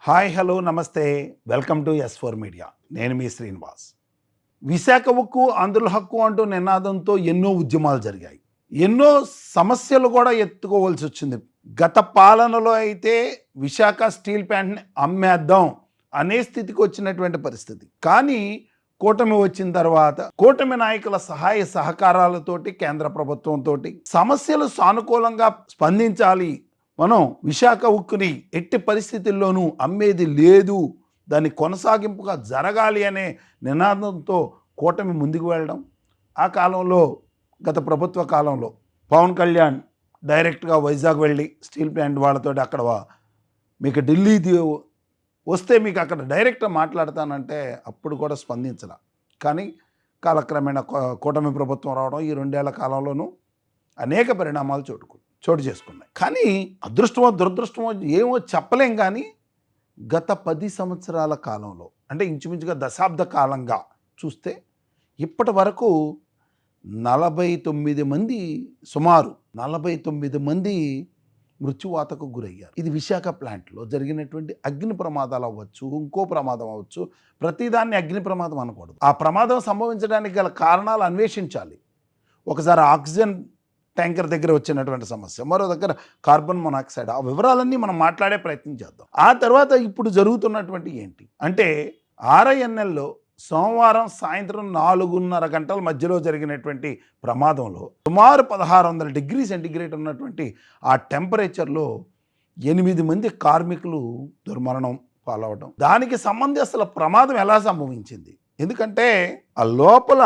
Hi hello నమస్తే welcome to S4 media. నేను మీ శ్రీనివాస్. విశాఖ ఉక్కు ఆంధ్రుల హక్కు అంటూ నినాదంతో ఎన్నో ఉద్యమాలు జరిగాయి. ఎన్నో సమస్యలు కూడా ఎత్తుకోవాల్సి వచ్చింది. గత పాలనలో అయితే విశాఖ స్టీల్ ప్లాంట్ని అమ్మేద్దాం అనే స్థితికి వచ్చినటువంటి పరిస్థితి. కానీ కూటమి వచ్చిన తర్వాత కూటమి నాయకుల సహాయ సహకారాలతోటి కేంద్ర ప్రభుత్వంతో సమస్యలు సానుకూలంగా స్పందించాలి, మనం విశాఖ ఉక్కుని ఎట్టి పరిస్థితుల్లోనూ అమ్మేది లేదు, దాని కొనసాగింపుగా జరగాలి అనే నినాదంతో కూటమి ముందుకు వెళ్ళడం. ఆ కాలంలో గత ప్రభుత్వ కాలంలో పవన్ కళ్యాణ్ డైరెక్ట్గా వైజాగ్ వెళ్ళి స్టీల్ ప్లాంట్ వాళ్ళతో అక్కడ మీకు ఢిల్లీ వస్తే మీకు అక్కడ డైరెక్ట్గా మాట్లాడతానంటే అప్పుడు కూడా స్పందించాల. కానీ కాలక్రమేణా కూటమి ప్రభుత్వం రావడం ఈ 2 ఏళ్ల కాలంలోనూ అనేక పరిణామాలు చోటు చేసుకున్నాయి. కానీ అదృష్టమో దురదృష్టమో ఏమో చెప్పలేం. కానీ గత 10 సంవత్సరాల కాలంలో అంటే ఇంచుమించుగా దశాబ్ద కాలంగా చూస్తే ఇప్పటి వరకు 49 మంది, సుమారు 49 మంది మృత్యువాతకు గురయ్యారు. ఇది విశాఖ ప్లాంట్లో జరిగినటువంటి అగ్ని ప్రమాదాలు అవ్వచ్చు, ఇంకో ప్రమాదం అవ్వచ్చు. ప్రతిదాన్ని అగ్ని ప్రమాదం అనకూడదు. ఆ ప్రమాదం సంభవించడానికి గల కారణాలు అన్వేషించాలి. ఒకసారి ఆక్సిజన్ ట్యాంకర్ దగ్గర వచ్చినటువంటి సమస్య, మరో దగ్గర కార్బన్ మొనాక్సైడ్, ఆ వివరాలన్నీ మనం మాట్లాడే ప్రయత్నం చేద్దాం. ఆ తర్వాత ఇప్పుడు జరుగుతున్నటువంటి ఏంటి అంటే RINLలో సోమవారం సాయంత్రం 4:30 గంటల మధ్యలో జరిగినటువంటి ప్రమాదంలో సుమారు 1600 డిగ్రీ సెంటిగ్రేడ్ ఉన్నటువంటి ఆ టెంపరేచర్లో 8 మంది కార్మికులు దుర్మరణం పాలవడం. దానికి సంబంధించి అసలు ప్రమాదం ఎలా సంభవించింది? ఎందుకంటే ఆ లోపల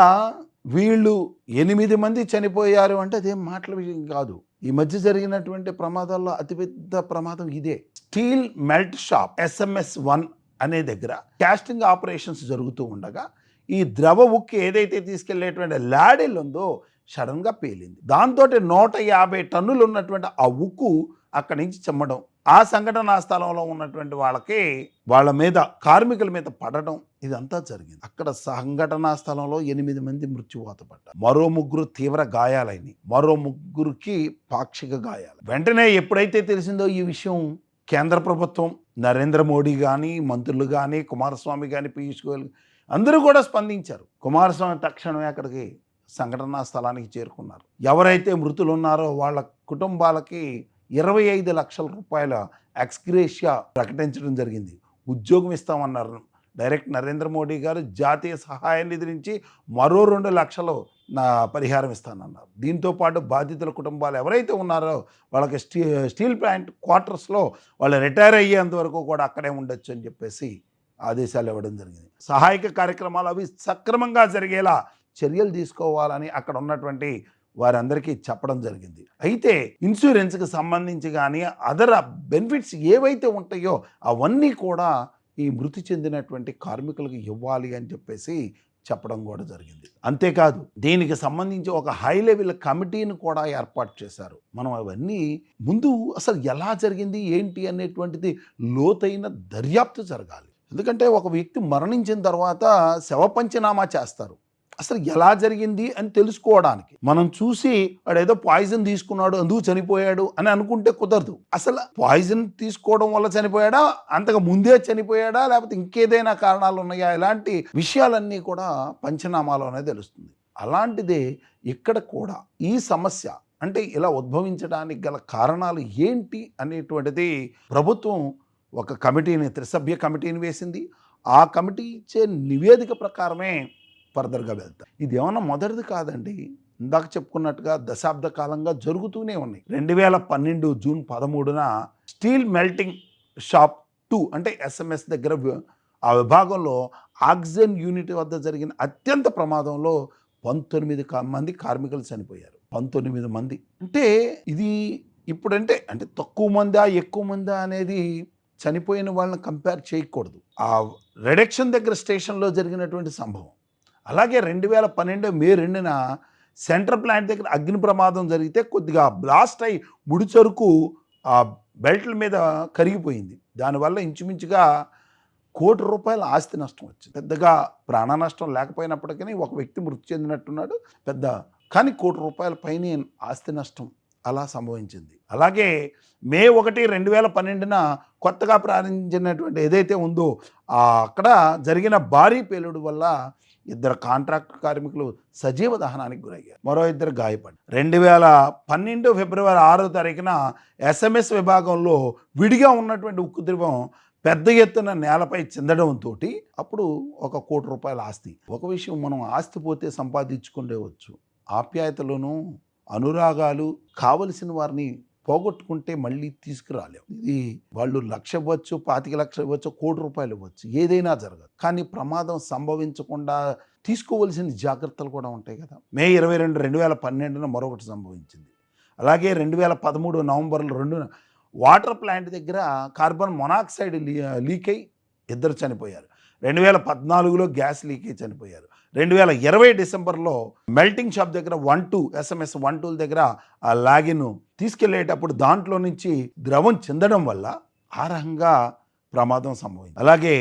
వీళ్ళు 8 మంది చనిపోయారు అంటే అదేం మాటల విషయం కాదు. ఈ మధ్య జరిగినటువంటి ప్రమాదాల్లో అతిపెద్ద ప్రమాదం ఇదే. స్టీల్ మెల్ట్ షాప్ SMS1 అనే దగ్గర కాస్టింగ్ ఆపరేషన్స్ జరుగుతూ ఉండగా ఈ ద్రవ ఉక్కు ఏదైతే తీసుకెళ్లేటువంటి లాడెల్ ఉందో సడన్గా పేలింది. దాంతో 150 టన్నులు ఉన్నటువంటి ఆ ఉక్కు అక్కడి నుంచి చెమ్మడం, ఆ సంఘటనా స్థలంలో ఉన్నటువంటి వాళ్ళ మీద, కార్మికుల మీద పడడం, ఇదంతా జరిగింది. అక్కడ సంఘటనా స్థలంలో 8 మంది మృత్యువాత పడ్డారు. మరో 3 తీవ్ర గాయాలైనవి, మరో 3కి పాక్షిక గాయాలు. వెంటనే ఎప్పుడైతే తెలిసిందో ఈ విషయం, కేంద్ర ప్రభుత్వం, నరేంద్ర మోడీ కానీ, మంత్రులు కానీ, కుమారస్వామి కానీ, పీయూష్ గోయల్ అందరూ కూడా స్పందించారు. కుమారస్వామి తక్షణమే అక్కడికి సంఘటనా స్థలానికి చేరుకున్నారు. ఎవరైతే మృతులు ఉన్నారో వాళ్ళ కుటుంబాలకి 25 లక్షల రూపాయల ఎక్స్గ్రేషియా ప్రకటించడం జరిగింది. ఉద్యోగం ఇస్తామన్నారు. డైరెక్ట్ నరేంద్ర మోడీ గారు జాతీయ సహాయ నిధి నుంచి మరో 2 లక్షలు పరిహారం ఇస్తానన్నారు. దీంతోపాటు బాధితుల కుటుంబాలు ఎవరైతే ఉన్నారో వాళ్ళకి స్టీల్ ప్లాంట్ క్వార్టర్స్లో వాళ్ళు రిటైర్ అయ్యేంత వరకు కూడా అక్కడే ఉండొచ్చు అని చెప్పేసి ఆదేశాలు ఇవ్వడం జరిగింది. సహాయక కార్యక్రమాలు అవి సక్రమంగా జరిగేలా చర్యలు తీసుకోవాలని అక్కడ ఉన్నటువంటి వారందరికీ చెప్పడం జరిగింది. అయితే ఇన్సూరెన్స్కి సంబంధించి కానీ అదర్ బెనిఫిట్స్ ఏవైతే ఉంటాయో అవన్నీ కూడా ఈ మృతి చెందినటువంటి కార్మికులకు ఇవ్వాలి అని చెప్పేసి చెప్పడం కూడా జరిగింది. అంతేకాదు దీనికి సంబంధించి ఒక హై లెవెల్ కమిటీని కూడా ఏర్పాటు చేశారు. మనం అవన్నీ ముందు అసలు ఎలా జరిగింది ఏంటి అనేటువంటిది లోతైన దర్యాప్తు జరగాలి. ఎందుకంటే ఒక వ్యక్తి మరణించిన తర్వాత శవ పంచనామా చేస్తారు. అసలు ఎలా జరిగింది అని తెలుసుకోవడానికి మనం చూసి వాడేదో పాయిజన్ తీసుకున్నాడు అందుకు చనిపోయాడు అని అనుకుంటే కుదరదు. అసలు పాయిజన్ తీసుకోవడం వల్ల చనిపోయాడా, అంతకు ముందే చనిపోయాడా, లేకపోతే ఇంకేదైనా కారణాలు ఉన్నాయా, ఇలాంటి విషయాలన్నీ కూడా పంచనామాలోనే తెలుస్తుంది. అలాంటిదే ఇక్కడ కూడా ఈ సమస్య అంటే ఇలా ఉద్భవించడానికి గల కారణాలు ఏంటి అనేటువంటిది ప్రభుత్వం ఒక కమిటీని, త్రిసభ్య కమిటీని వేసింది. ఆ కమిటీ ఇచ్చే నివేదిక ప్రకారమే ఫర్దర్గా వెళ్తాం. ఇది ఏమన్నా మొదటిది కాదండి. ఇందాక చెప్పుకున్నట్టుగా దశాబ్ద కాలంగా జరుగుతూనే ఉన్నాయి. 2012 జూన్ 13న స్టీల్ మెల్టింగ్ షాప్ 2 అంటే SMS దగ్గర ఆ విభాగంలో ఆక్సిజన్ యూనిట్ వద్ద జరిగిన అత్యంత ప్రమాదంలో 19 మంది కార్మికులు చనిపోయారు. 19 మంది అంటే ఇది ఇప్పుడంటే అంటే తక్కువ మందా ఎక్కువ మందా అనేది చనిపోయిన వాళ్ళని కంపేర్ చేయకూడదు. ఆ రిడక్షన్ దగ్గర స్టేషన్లో జరిగినటువంటి సంభవం. అలాగే 2012 మే 2న సెంట్రల్ ప్లాంట్ దగ్గర అగ్ని ప్రమాదం జరిగితే కొద్దిగా బ్లాస్ట్ అయి ముడిచరుకు ఆ బెల్ట్ల మీద కరిగిపోయింది. దానివల్ల ఇంచుమించుగా ₹1 కోటి ఆస్తి నష్టం వచ్చింది. పెద్దగా ప్రాణ నష్టం లేకపోయినప్పటికీ ఒక వ్యక్తి మృతి చెందినట్టున్నాడు కానీ ₹1 కోటి పైన ఆస్తి నష్టం అలా సంభవించింది. అలాగే మే 1, 2012న కొత్తగా ప్రారంభించినటువంటి ఏదైతే ఉందో అక్కడ జరిగిన భారీ పేలుడు వల్ల 2 కాంట్రాక్ట్ కార్మికులు సజీవ దహనానికి గురయ్యారు. మరో 2 గాయపడ్డారు. 2012 ఫిబ్రవరి 6వ తారీఖున ఎస్ఎంఎస్ విభాగంలో విడిగా ఉన్నటువంటి ఉక్కు ద్రవం పెద్ద ఎత్తున నేలపై చిందడంతో అప్పుడు ₹1 కోటి ఆస్తి. ఒక విషయం, మనం ఆస్తి పోతే సంపాదించుకునేవచ్చు, ఆప్యాయతలను అనురాగాలు కావలసిన వారిని పోగొట్టుకుంటే మళ్ళీ తీసుకురాలేం. ఇది వాళ్ళు 1,00,000 ఇవ్వచ్చు, 25,00,000 ఇవ్వచ్చు, ₹1,00,00,000 ఇవ్వచ్చు, ఏదైనా జరగదు. కానీ ప్రమాదం సంభవించకుండా తీసుకోవలసిన జాగ్రత్తలు కూడా ఉంటాయి కదా. మే 22, 2012న మరొకటి సంభవించింది. అలాగే 2013 నవంబర్ 2న వాటర్ ప్లాంట్ దగ్గర కార్బన్ మొనాక్సైడ్ లీక్ అయి 2 చనిపోయారు. 2014లో గ్యాస్ లీక్ అయి చనిపోయారు. 2020 డిసెంబర్లో మెల్టింగ్ షాప్ దగ్గర 12 ఎస్ఎంఎస్ 12 దగ్గర ఆ లాగిన్ తీసుకెళ్లేటప్పుడు దాంట్లో నుంచి ద్రవం చెందడం వల్ల ఆ రకంగా ప్రమాదం సంభవించింది. అలాగే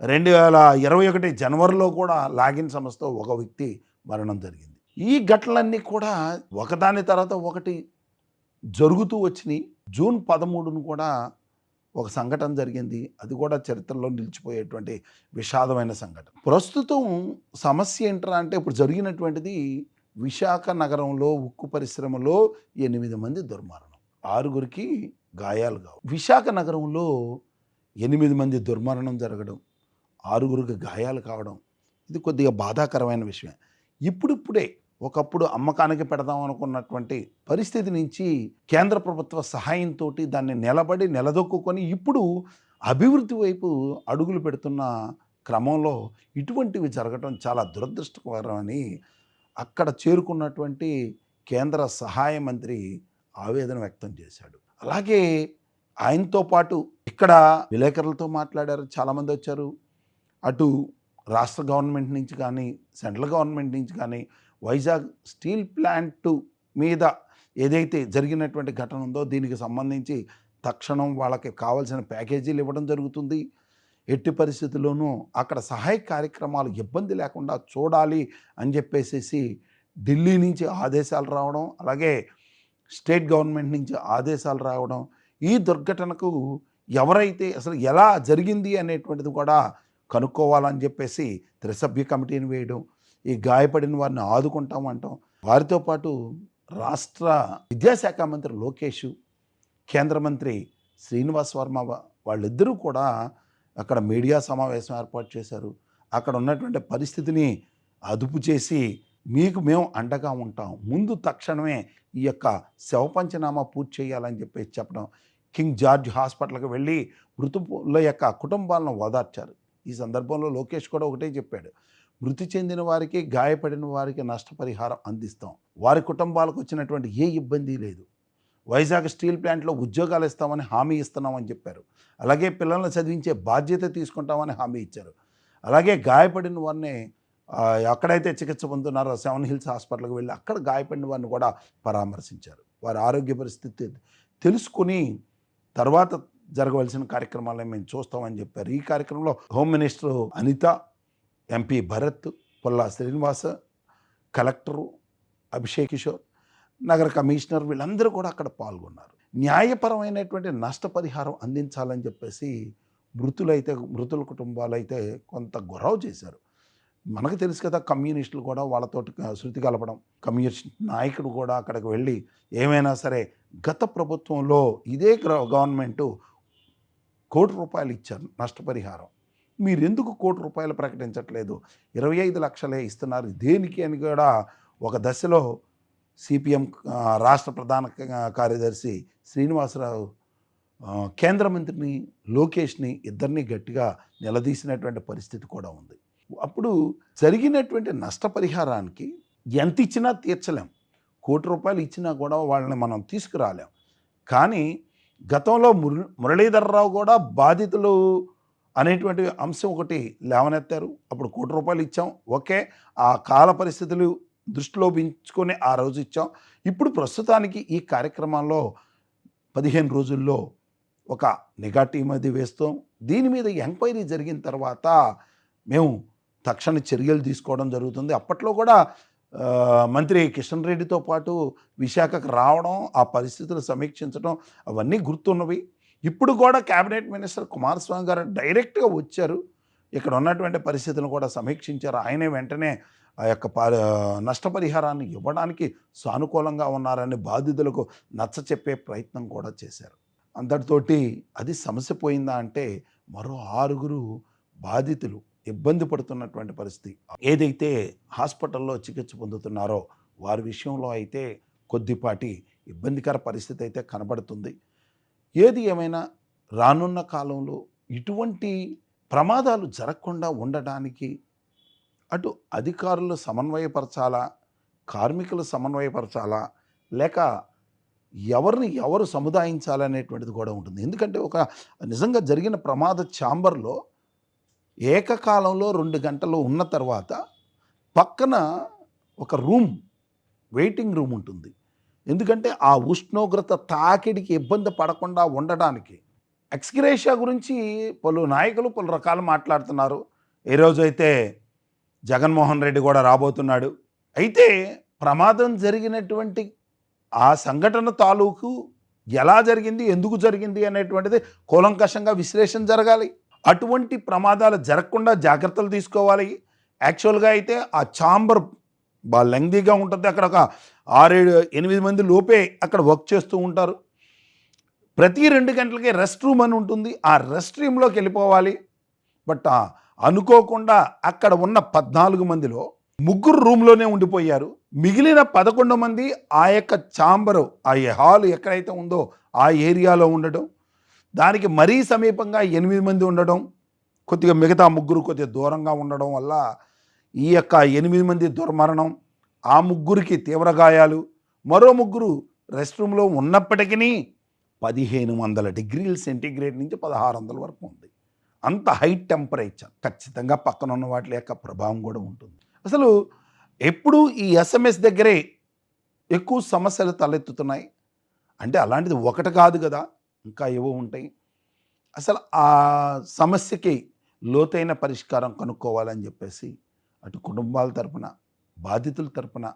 2021 జనవరిలో కూడా లాగిన్ సమస్యతో ఒక వ్యక్తి మరణం జరిగింది. ఈ ఘటనలన్నీ కూడా ఒకదాని తర్వాత ఒకటి జరుగుతూ వచ్చినాయి. జూన్ 13ను కూడా ఒక సంఘటన జరిగింది. అది కూడా చరిత్రలో నిలిచిపోయేటువంటి విషాదమైన సంఘటన. ప్రస్తుతం సమస్య ఏంట్రా అంటే, ఇప్పుడు జరిగినటువంటిది విశాఖ నగరంలో ఉక్కు పరిశ్రమలో 8 మంది దుర్మరణం, 6గురికి గాయాలు కావు. విశాఖ నగరంలో 8 మంది దుర్మరణం జరగడం, 6గురికి గాయాలు కావడం, ఇది కొద్దిగా బాధాకరమైన విషయం. ఇప్పుడిప్పుడే ఒకప్పుడు అమ్మకానికి పెడదాం అనుకున్నటువంటి పరిస్థితి నుంచి కేంద్ర ప్రభుత్వ సహాయంతో దాన్ని నిలదొక్కుని ఇప్పుడు అభివృద్ధి వైపు అడుగులు పెడుతున్న క్రమంలో ఇటువంటివి జరగడం చాలా దురదృష్టకరమని అక్కడ చేరుకున్నటువంటి కేంద్ర సహాయ మంత్రి ఆవేదన వ్యక్తం చేశాడు. అలాగే ఆయనతో పాటు ఇక్కడ విలేకరులతో మాట్లాడారు, చాలామంది వచ్చారు. అటు రాష్ట్ర గవర్నమెంట్ నుంచి కానీ, సెంట్రల్ గవర్నమెంట్ నుంచి కానీ, వైజాగ్ స్టీల్ ప్లాంట్ మీద ఏదైతే జరిగినటువంటి ఘటన ఉందో దీనికి సంబంధించి తక్షణం వాళ్ళకి కావాల్సిన ప్యాకేజీలు ఇవ్వడం జరుగుతుంది. ఎట్టి పరిస్థితుల్లోనూ అక్కడ సహాయ కార్యక్రమాలు ఇబ్బంది లేకుండా చూడాలి అని చెప్పేసి ఢిల్లీ నుంచి ఆదేశాలు రావడం, అలాగే స్టేట్ గవర్నమెంట్ నుంచి ఆదేశాలు రావడం, ఈ దుర్ఘటనకు ఎవరైతే అసలు ఎలా జరిగింది అనేటువంటిది కూడా కనుక్కోవాలని చెప్పేసి త్రిసభ్య కమిటీని వేయడం, ఈ గాయపడిన వారిని ఆదుకుంటాం అంటాం. వారితో పాటు రాష్ట్ర విద్యాశాఖ మంత్రి లోకేష్, కేంద్ర మంత్రి శ్రీనివాస్ వర్మ వాళ్ళిద్దరూ కూడా అక్కడ మీడియా సమావేశం ఏర్పాటు చేశారు. అక్కడ ఉన్నటువంటి పరిస్థితిని అదుపు చేసి మీకు మేము అండగా ఉంటాం, ముందు తక్షణమే ఈ యొక్క శవ పంచనామా పూర్తి చేయాలని చెప్పేసి చెప్పడం, కింగ్ జార్జ్ హాస్పిటల్కి వెళ్ళి మృతుల యొక్క కుటుంబాలను ఓదార్చారు. ఈ సందర్భంలో లోకేష్ కూడా ఒకటే చెప్పాడు, మృతి చెందిన వారికి, గాయపడిన వారికి నష్టపరిహారం అందిస్తాం, వారి కుటుంబాలకు వచ్చినటువంటి ఏ ఇబ్బంది లేదు, వైజాగ్ స్టీల్ ప్లాంట్లో ఉద్యోగాలు ఇస్తామని హామీ ఇస్తున్నామని చెప్పారు. అలాగే పిల్లల్ని చదివించే బాధ్యత తీసుకుంటామని హామీ ఇచ్చారు. అలాగే గాయపడిన వారిని ఎక్కడైతే చికిత్స పొందుతున్నారో 7 హిల్స్ హాస్పిటల్కి వెళ్ళి అక్కడ గాయపడిన వారిని కూడా పరామర్శించారు. వారి ఆరోగ్య పరిస్థితి తెలుసుకుని తర్వాత జరగవలసిన కార్యక్రమాలను మేము చూస్తామని చెప్పారు. ఈ కార్యక్రమంలో home minister Anitha, MP Bharat, Pulla Srinivasa, collector Abhishek Kishore, నగర కమిషనర్ వీళ్ళందరూ కూడా అక్కడ పాల్గొన్నారు. న్యాయపరమైనటువంటి నష్టపరిహారం అందించాలని చెప్పేసి మృతుల కుటుంబాలు అయితే కొంత గొడవ చేశారు. మనకు తెలుసు కదా, కమ్యూనిస్టులు కూడా వాళ్ళతోటి శృతి కలపడం, కమ్యూనిస్ట్ నాయకుడు కూడా అక్కడికి వెళ్ళి ఏమైనా సరే గత ప్రభుత్వంలో ఇదే గవర్నమెంటు ₹1,00,00,000 ఇచ్చారు నష్టపరిహారం, మీరు ఎందుకు ₹1,00,00,000 ప్రకటించట్లేదు, 25 లక్షలే ఇస్తున్నారు దేనికి అని కూడా ఒక దశలో సిపిఎం రాష్ట్ర ప్రధాన కార్యదర్శి శ్రీనివాసరావు కేంద్ర మంత్రిని లోకేష్ని ఇద్దరిని గట్టిగా నిలదీసినటువంటి పరిస్థితి కూడా ఉంది. అప్పుడు జరిగినటువంటి నష్టపరిహారానికి ఎంత ఇచ్చినా తీర్చలేం, ₹1,00,00,000 ఇచ్చినా కూడా వాళ్ళని మనం తీసుకురాలేం. కానీ గతంలో మురళీధర్రావు కూడా బాధితులు అనేటువంటి అంశం ఒకటి లేవనెత్తారు. అప్పుడు ₹1,00,00,000 ఇచ్చాం, ఓకే, ఆ కాల పరిస్థితులు దృష్టిలో ఉంచుకొని ఆ రోజు ఇచ్చాం. ఇప్పుడు ప్రస్తుతానికి ఈ కార్యక్రమంలో 15 రోజుల్లో ఒక నిఘా టీం అది వేస్తాం, దీని మీద ఎంక్వైరీ జరిగిన తర్వాత మేము తక్షణ చర్యలు తీసుకోవడం జరుగుతుంది. అప్పట్లో కూడా మంత్రి కిషన్ రెడ్డితో పాటు విశాఖకు రావడం, ఆ పరిస్థితులు సమీక్షించడం అవన్నీ గుర్తున్నవి. ఇప్పుడు కూడా క్యాబినెట్ మినిస్టర్ కుమారస్వామి గారు డైరెక్ట్‌గా వచ్చారు. ఇక్కడ ఉన్నటువంటి పరిస్థితులను కూడా సమీక్షించారు. ఆయనే వెంటనే ఆ యొక్క నష్టపరిహారాన్ని ఇవ్వడానికి సానుకూలంగా ఉన్నారని బాధితులకు నచ్చచెప్పే ప్రయత్నం కూడా చేశారు. అంతటితోటి అది సమస్య పోయిందా అంటే మరో 6 బాధితులు ఇబ్బంది పడుతున్నటువంటి పరిస్థితి. ఏదైతే హాస్పిటల్‌లో చికిత్స పొందుతున్నారో వారి విషయంలో అయితే కొద్దిపాటి ఇబ్బందికర పరిస్థితి అయితే కనబడుతుంది. ఏది ఏమైనా రానున్న కాలంలో ఇటువంటి ప్రమాదాలు జరగకుండా ఉండడానికి అటు అధికారులు సమన్వయపరచాలా, కార్మికులు సమన్వయపరచాలా, లేక ఎవరిని ఎవరు సముదాయించాలనేటువంటిది కూడా ఉంటుంది. ఎందుకంటే ఒక నిజంగా జరిగిన ప్రమాద ఛాంబర్‌లో ఏకకాలంలో 2 గంటలు ఉన్న తర్వాత పక్కన ఒక వెయిటింగ్ రూమ్ ఉంటుంది. ఎందుకంటే ఆ ఉష్ణోగ్రత తాకిడికి ఇబ్బంది పడకుండా ఉండడానికి. ఎక్స్‌గ్రేషియా గురించి పలు నాయకులు పలు రకాలు మాట్లాడుతున్నారు. ఏ రోజైతే జగన్మోహన్ రెడ్డి కూడా రాబోతున్నాడు. అయితే ప్రమాదం జరిగినటువంటి ఆ సంఘటన తాలూకు ఎలా జరిగింది, ఎందుకు జరిగింది అనేటువంటిది కూలంకషంగా విశ్లేషణ జరగాలి. అటువంటి ప్రమాదాలు జరగకుండా జాగ్రత్తలు తీసుకోవాలి. యాక్చువల్‌గా అయితే ఆ ఛాంబర్ లెంగ్తీగా ఉంటుంది. అక్కడ ఒక 6, 7, 8 మంది లోపే అక్కడ వర్క్ చేస్తూ ఉంటారు. ప్రతి 2 గంటలకి రెస్ట్ రూమ్ అని ఉంటుంది. ఆ రెస్ట్ రూమ్‌లోకి వెళ్ళిపోవాలి. బట్ అనుకోకుండా అక్కడ ఉన్న 14 మందిలో 3 రూమ్‌లోనే ఉండిపోయారు. మిగిలిన 11 మంది ఆ యొక్క ఛాంబరు, ఆ హాల్ ఎక్కడైతే ఉందో ఆ ఏరియాలో ఉండడం, దానికి మరీ సమీపంగా 8 మంది ఉండడం, కొద్దిగా మిగతా 3 కొద్దిగా దూరంగా ఉండడం వల్ల ఈ యొక్క 8 మంది దుర్మరణం, ఆ 3కి తీవ్ర గాయాలు, మరో 3 రెస్ట్ రూమ్‌లో ఉన్నప్పటికీ 1500 డిగ్రీల సెంటీగ్రేడ్ నుంచి 1600 వరకు ఉంది. అంత హై టెంపరేచర్. ఖచ్చితంగా పక్కన ఉన్న వాటి యొక్క ప్రభావం కూడా ఉంటుంది. అసలు ఎప్పుడు ఈ ఎస్ఎంఎస్ దగ్గరే ఎక్కువ సమస్యలు తలెత్తుతున్నాయి. అంటే అలాంటిది ఒకటి కాదు కదా, ఇంకా ఏవో ఉంటాయి. అసలు ఆ సమస్యకి లోతైన పరిష్కారం కనుక్కోవాలని చెప్పేసి అటు కుటుంబాల తరపున, బాధితుల తరపున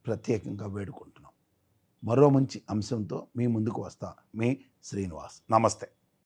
ప్రత్యేకంగా వేడుకుంటున్నాం. మరో మంచి అంశంతో మీ ముందుకు వస్తా. మీ శ్రీనివాస్. నమస్తే.